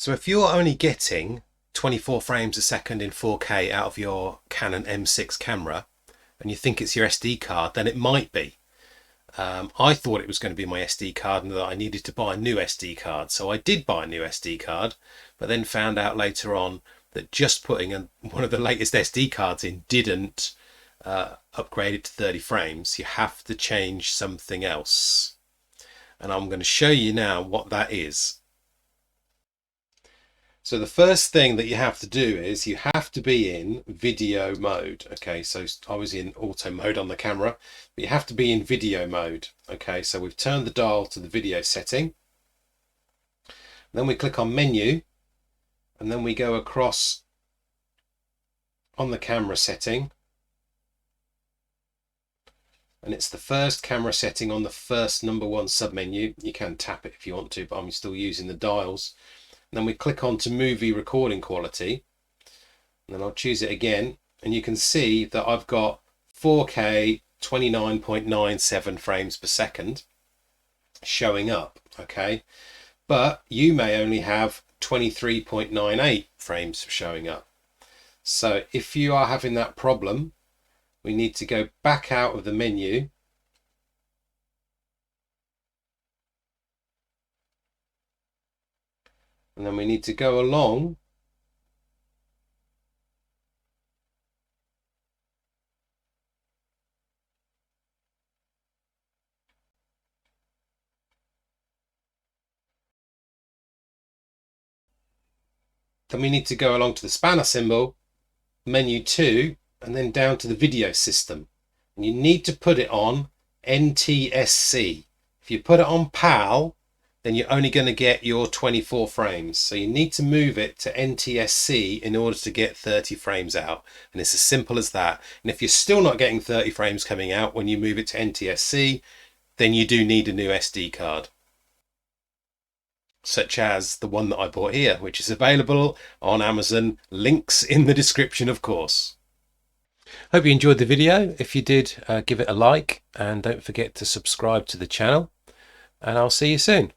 So if you're only getting 24 frames a second in 4K out of your Canon M6 camera and you think it's your SD card, then it might be. I thought it was going to be my SD card and that I needed to buy a new SD card. So I did buy a new SD card, but then found out later on that just putting one of the latest SD cards in didn't upgrade it to 30 frames. You have to change something else. And I'm going to show you now what that is. So the first thing that you have to do is you have to be in video mode. Okay, so I was in auto mode on the camera, but you have to be in video mode. Okay, so we've turned the dial to the video setting. Then we click on menu, and then we go across on the camera setting. And it's the first camera setting on the first number one submenu. You can tap it if you want to, but I'm still using the dials. Then we click on to movie recording quality, and then I'll choose it again, and you can see that I've got 4K 29.97 frames per second showing up. Okay, but you may only have 23.98 frames showing up. So if you are having that problem, we need to go back out of the menu . And then we need to go along to the spanner symbol, menu 2, and then down to the video system. And you need to put it on NTSC. If you put it on PAL, then you're only going to get your 24 frames. So you need to move it to NTSC in order to get 30 frames out. And it's as simple as that. And if you're still not getting 30 frames coming out when you move it to NTSC, then you do need a new SD card, such as the one that I bought here, which is available on Amazon. Links in the description, of course. Hope you enjoyed the video. If you did, give it a like, and don't forget to subscribe to the channel, and I'll see you soon.